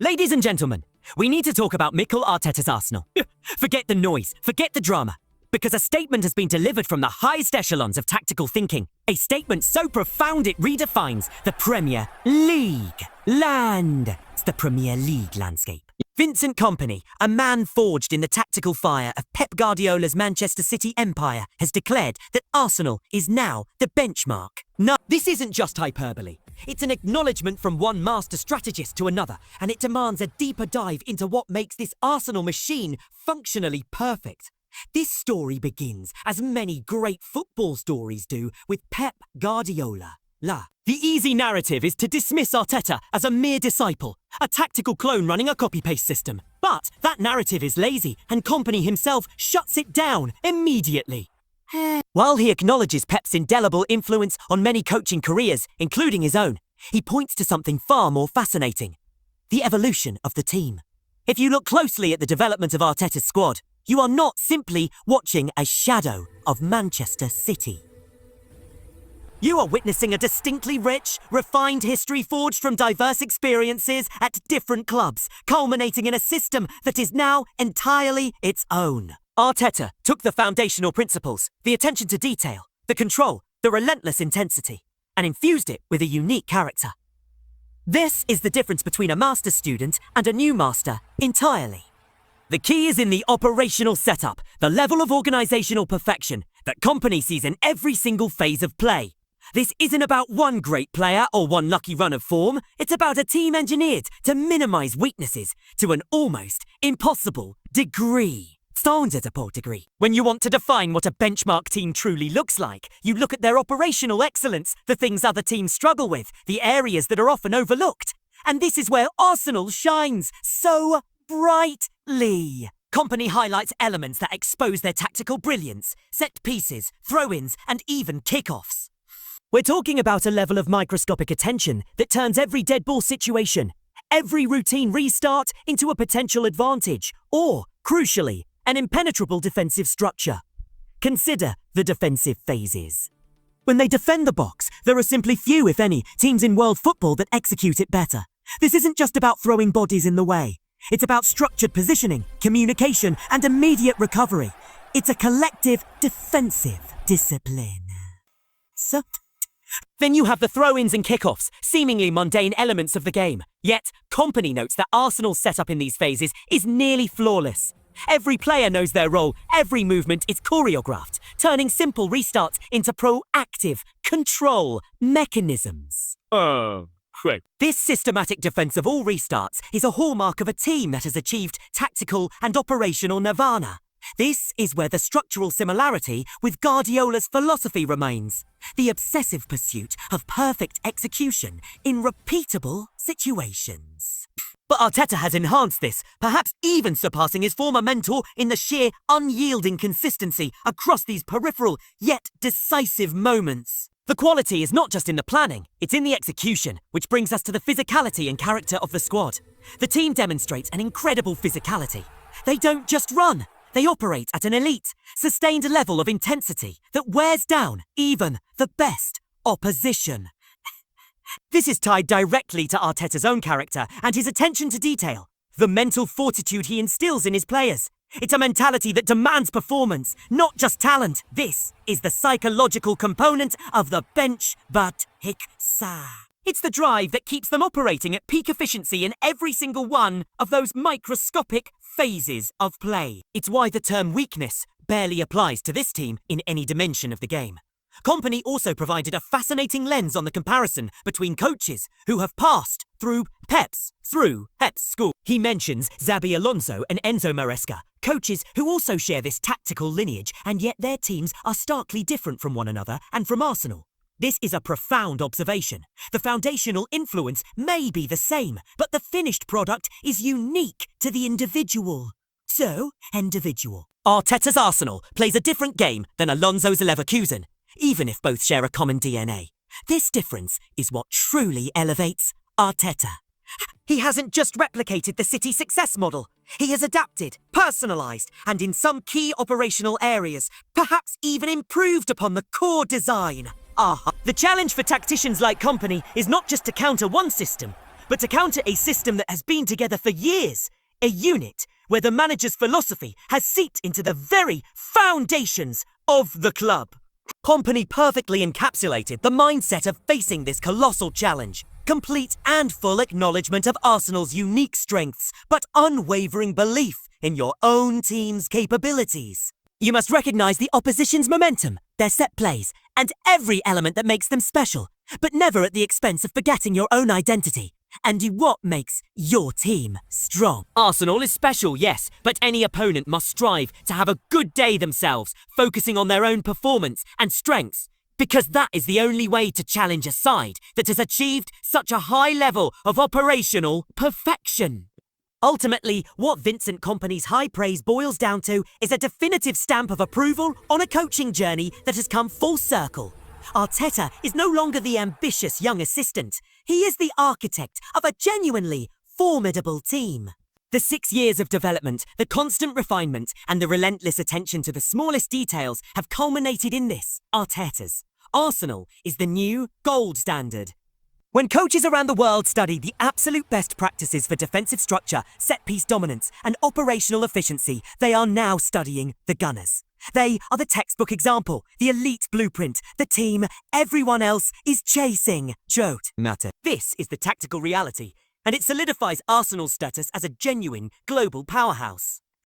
Ladies and gentlemen, we need to talk about Mikel Arteta's Arsenal. Forget the noise, forget the drama. Because a statement has been delivered from the highest echelons of tactical thinking. A statement so profound it redefines the Premier League It's the Premier League landscape. Vincent Kompany, a man forged in the tactical fire of Pep Guardiola's Manchester City empire, has declared that Arsenal is now the benchmark. No, this isn't just hyperbole. It's an acknowledgement from one master strategist to another, and it demands a deeper dive into what makes this Arsenal machine functionally perfect. This story begins, as many great football stories do, with Pep Guardiola. The easy narrative is to dismiss Arteta as a mere disciple, a tactical clone running a copy-paste system. But that narrative is lazy, and Kompany himself shuts it down immediately. While he acknowledges Pep's indelible influence on many coaching careers, including his own, he points to something far more fascinating: the evolution of the team. If you look closely at the development of Arteta's squad, you are not simply watching a shadow of Manchester City. You are witnessing a distinctly rich, refined history forged from diverse experiences at different clubs, culminating in a system that is now entirely its own. Arteta took the foundational principles, the attention to detail, the control, the relentless intensity, and infused it with a unique character. This is the difference between a master student and a new master entirely. The key is in the operational setup, the level of organizational perfection that Kompany sees in every single phase of play. This isn't about one great player or one lucky run of form. It's about a team engineered to minimize weaknesses to an almost impossible degree. When you want to define what a benchmark team truly looks like, you look at their operational excellence, the things other teams struggle with, the areas that are often overlooked. And this is where Arsenal shines so brightly. Kompany highlights elements that expose their tactical brilliance: set pieces, throw-ins, and even kickoffs. We're talking about a level of microscopic attention that turns every dead ball situation, every routine restart into a potential advantage, or, crucially, an impenetrable defensive structure. Consider the defensive phases. When they defend the box, there are simply few, if any, teams in world football that execute it better. This isn't just about throwing bodies in the way. It's about structured positioning, communication, and immediate recovery. It's a collective defensive discipline. Then you have the throw-ins and kickoffs, seemingly mundane elements of the game. Yet, Kompany notes that Arsenal's setup in these phases is nearly flawless. Every player knows their role, every movement is choreographed, turning simple restarts into proactive control mechanisms. This systematic defense of all restarts is a hallmark of a team that has achieved tactical and operational nirvana. This is where the structural similarity with Guardiola's philosophy remains: the obsessive pursuit of perfect execution in repeatable situations. But Arteta has enhanced this, perhaps even surpassing his former mentor in the sheer unyielding consistency across these peripheral yet decisive moments. The quality is not just in the planning, it's in the execution, which brings us to the physicality and character of the squad. The team demonstrates an incredible physicality. They don't just run. They operate at an elite, sustained level of intensity that wears down even the best opposition. This is tied directly to Arteta's own character and his attention to detail, the mental fortitude he instills in his players. It's a mentality that demands performance, not just talent. This is the psychological component of the bench, but it's the drive that keeps them operating at peak efficiency in every single one of those microscopic phases of play. It's why the term weakness barely applies to this team in any dimension of the game. Kompany also provided a fascinating lens on the comparison between coaches who have passed through Pep's school. He mentions Xabi Alonso and Enzo Maresca, coaches who also share this tactical lineage, and yet their teams are starkly different from one another and from Arsenal. This is a profound observation. The foundational influence may be the same, but the finished product is unique to the individual. Arteta's Arsenal plays a different game than Alonso's Leverkusen, even if both share a common DNA. This difference is what truly elevates Arteta. He hasn't just replicated the City success model. He has adapted, personalised, and in some key operational areas, perhaps even improved upon the core design. The challenge for tacticians like Kompany is not just to counter one system, but to counter a system that has been together for years, a unit where the manager's philosophy has seeped into the very foundations of the club. Company perfectly encapsulated the mindset of facing this colossal challenge. Complete and full acknowledgement of Arsenal's unique strengths, but unwavering belief in your own team's capabilities. You must recognise the opposition's momentum, their set plays, and every element that makes them special, but never at the expense of forgetting your own identity, and do what makes your team strong. Arsenal is special, yes, but any opponent must strive to have a good day themselves, focusing on their own performance and strengths, because that is the only way to challenge a side that has achieved such a high level of operational perfection. Ultimately, what Vincent Kompany's high praise boils down to is a definitive stamp of approval on a coaching journey that has come full circle. Arteta is no longer the ambitious young assistant. He is the architect of a genuinely formidable team. The 6 years of development, the constant refinement, and the relentless attention to the smallest details have culminated in this, Arteta's. Arsenal is the new gold standard. When coaches around the world study the absolute best practices for defensive structure, set-piece dominance, and operational efficiency, they are now studying the Gunners. They are the textbook example, the elite blueprint, the team everyone else is chasing. Jote matter. This is the tactical reality, and it solidifies Arsenal's status as a genuine global powerhouse.